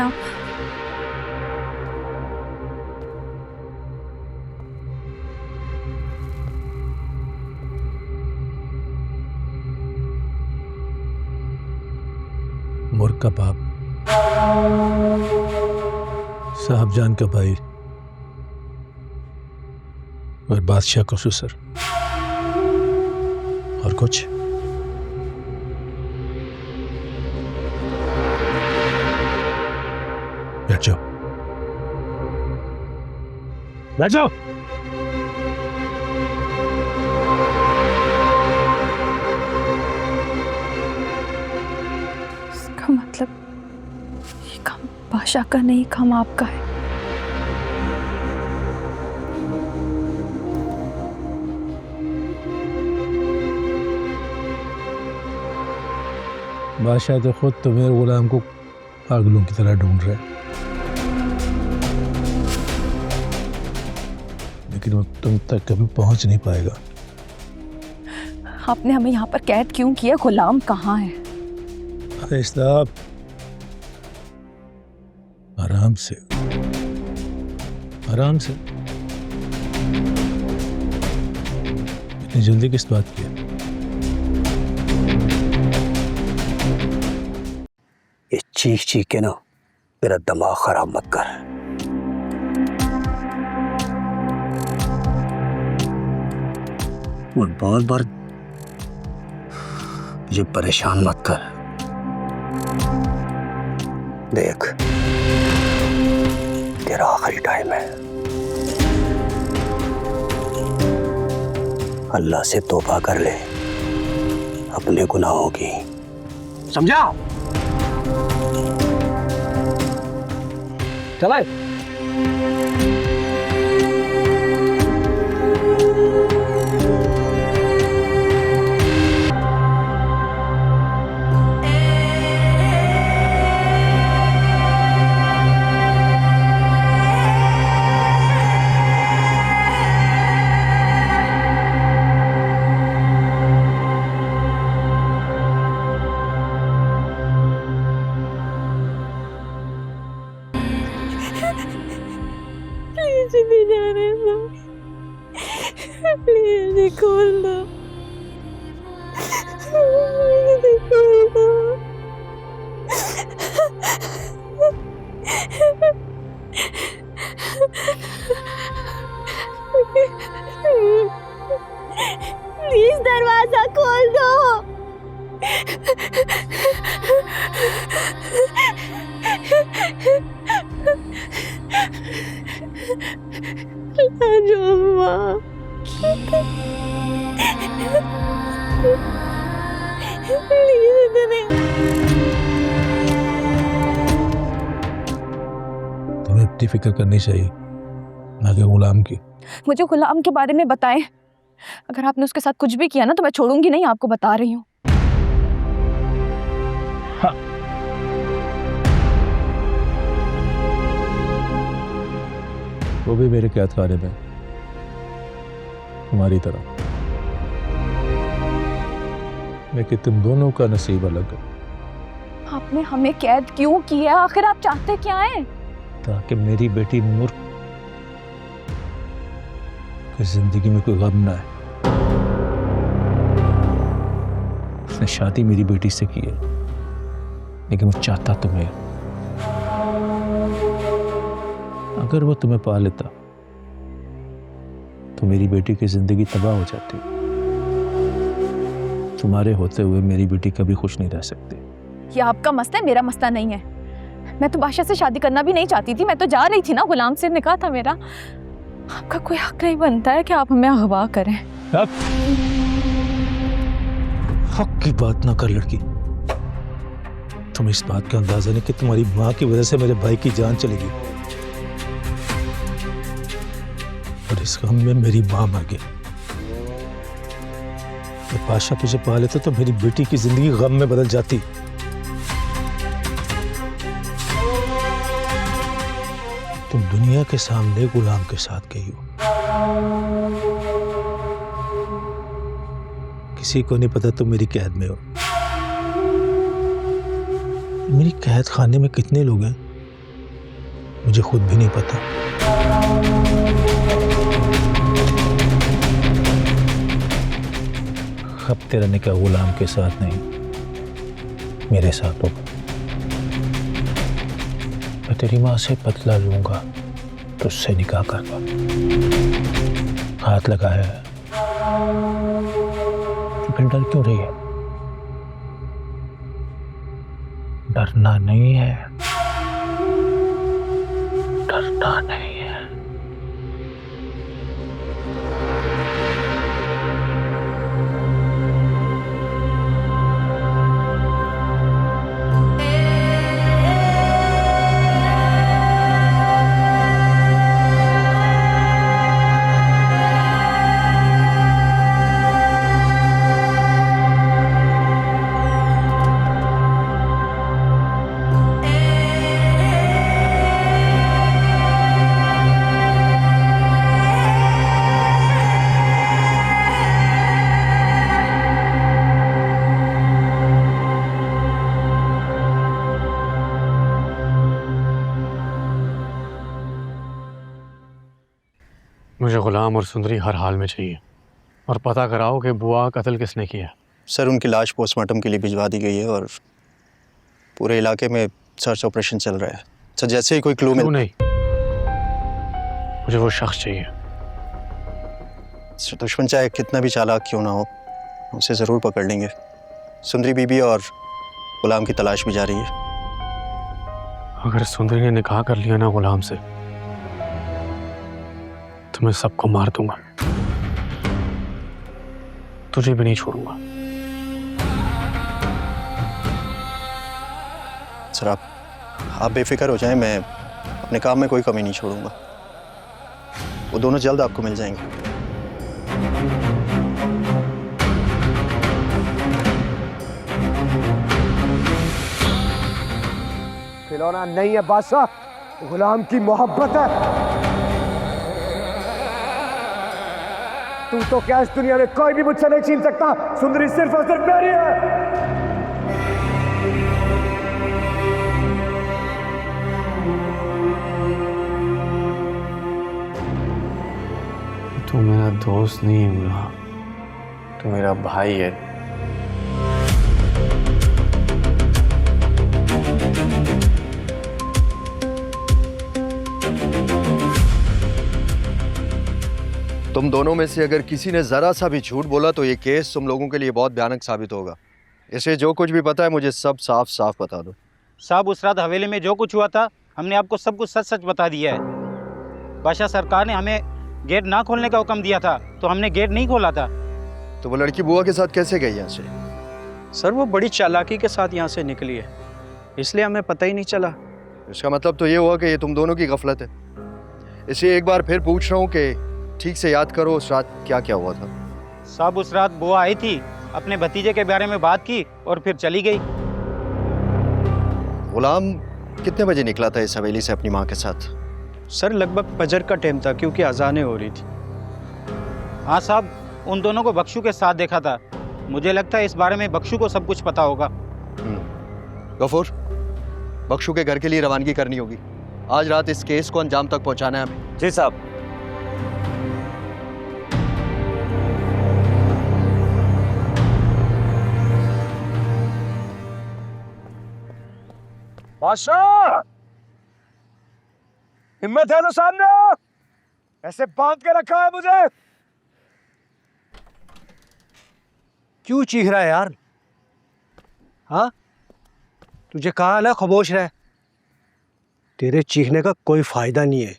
आप? मुर्ग का बाप, साहबजान का भाई और बादशाह का ससुर। और कुछ? बैठ जाओ, बैठ जाओ। इसका मतलब ये काम बादशाह का नहीं, काम आपका है। बादशाह तो खुद तुम्हें गुलाम को पागलों की तरह ढूंढ रहा है, लेकिन वो तुम तक कभी पहुंच नहीं पाएगा। आपने हमें यहाँ पर कैद क्यों किया? गुलाम कहाँ है? अरे साहब, आराम से, आराम से। इतनी जल्दी किस बात की है? ये चीख चीख के ना मेरा दिमाग खराब मत कर। और बार बार मुझे परेशान मत कर। देख, तेरा आखिरी टाइम है। अल्लाह से तौबा कर ले अपने गुनाहों की, समझा? चला प्लीज नहीं जाने दो, प्लीज खोल दो, खोल दो। प्लीज दरवाजा खोल दो। लाजो अम्मा, तुम्हें अपनी फिक्र करनी चाहिए, ना कि गुलाम की। मुझे गुलाम के बारे में बताएं। अगर आपने उसके साथ कुछ भी किया ना तो मैं छोड़ूंगी नहीं, आपको बता रही हूँ। हाँ। वो भी मेरे कैद खाने में, तुम्हारी तरह। लेकिन तुम दोनों का नसीब अलग है। आपने हमें कैद क्यों किया? आखिर आप चाहते क्या हैं? ताकि मेरी बेटी मुर्ग की जिंदगी में कोई गम ना है। उसने शादी मेरी बेटी से की है, लेकिन वो चाहता तुम्हें। अगर वो तुम्हें पा लेता तो मेरी बेटी की जिंदगी तबाह हो जाती। तुम्हारे होते हुए मेरी बेटी कभी खुश नहीं रह सकती। ये आपका मसला है, मेरा मसला नहीं है। मैं तो बादशाह से शादी करना भी नहीं चाहती थी। मैं तो जा रही थी ना, गुलाम से निकाह था मेरा। आपका कोई हक नहीं बनता है कि आप हमें अगवा करें। हक की बात ना कर लड़की। तुम इस बात का अंदाजा नहीं कि तुम्हारी माँ की वजह से मेरे भाई की जान चलेगी, और इस गम में मेरी माँ मर गई। तो बादशाह तुझे पा लेता तो मेरी बेटी की जिंदगी गम में बदल जाती। तुम दुनिया के सामने गुलाम के साथ गई हो। किसी को नहीं पता तुम मेरी कैद में हो। मेरी कैद खाने में कितने लोग हैं मुझे खुद भी नहीं पता। अब तेरा निकाह गुलाम के साथ नहीं, मेरे साथ होगा। मैं तेरी माँ से बदला लूंगा, तुझसे निकाह करवा। हाथ लगाया है तो फिर डर क्यों रही है? डरना नहीं है, डरना नहीं है। मुझे गुलाम और सुंदरी हर हाल में चाहिए, और पता कराओ कि बुआ का कत्ल किसने किया। सर उनकी लाश पोस्टमार्टम के लिए भिजवा दी गई है और पूरे इलाके में सर्च ऑपरेशन चल रहा है। सर जैसे ही कोई क्लू क्यों नहीं, मुझे वो शख्स चाहिए। सर दुश्मन चाहे कितना भी चालाक क्यों ना हो, उसे ज़रूर पकड़ लेंगे। सुंदरी बीबी और गुलाम की तलाश भी जारी है। अगर सुंदरी ने निकाह कर लिया ना गुलाम से, तो मैं सबको मार दूंगा, तुझे भी नहीं छोड़ूंगा। सर आप बेफिक्र हो जाएं, मैं अपने काम में कोई कमी नहीं छोड़ूंगा। वो दोनों जल्द आपको मिल जाएंगे। खिलौना नहीं है बादशाह, गुलाम की मोहब्बत है। तू तो क्या इस दुनिया में कोई भी मुझसे नहीं छीन सकता। सुंदरी सिर्फ और सिर्फ मेरी है। तू मेरा दोस्त नहीं है, तू मेरा भाई है। तुम दोनों में से अगर किसी ने जरा सा भी झूठ बोला तो ये केस तुम लोगों के लिए बहुत भयानक साबित होगा। इसलिए जो कुछ भी पता है मुझे सब साफ साफ बता दो। साहब उस रात हवेली में जो कुछ हुआ था हमने आपको सब कुछ सच सच बता दिया है। बादशाह सरकार ने हमें गेट ना खोलने का हुक्म दिया था तो हमने गेट नहीं खोला था। तो वो लड़की बुआ के साथ कैसे गई यहाँ से? सर वो बड़ी चालाकी के साथ यहाँ से निकली है, इसलिए हमें पता ही नहीं चला। इसका मतलब तो ये हुआ कि ये तुम दोनों की गफलत है। इसलिए एक बार फिर पूछ रहा हूँ कि ठीक से याद करो उस रात क्या क्या हुआ था। साहब उस रात बुआ आई थी, अपने भतीजे के बारे में बात की और फिर चली गई। गुलाम कितने बजे निकला था इस हवेली से अपनी माँ के साथ? सर लगभग फजर का टाइम था क्योंकि अजानें हो रही थी। हाँ साहब, उन दोनों को बख्शू के साथ देखा था। मुझे लगता है इस बारे में बख्शू को सब कुछ पता होगा। गफूर, बख्शू के घर के लिए रवानगी करनी होगी। आज रात इस केस को अंजाम तक पहुंचाना है हमें। जी साहब। बादशाह, हिम्मत है तो सामने आओ। ऐसे बांध के रखा है मुझे। क्यों चीख रहा है यार? हाँ, तुझे कहा ना खामोश रह। तेरे चीखने का कोई फायदा नहीं है।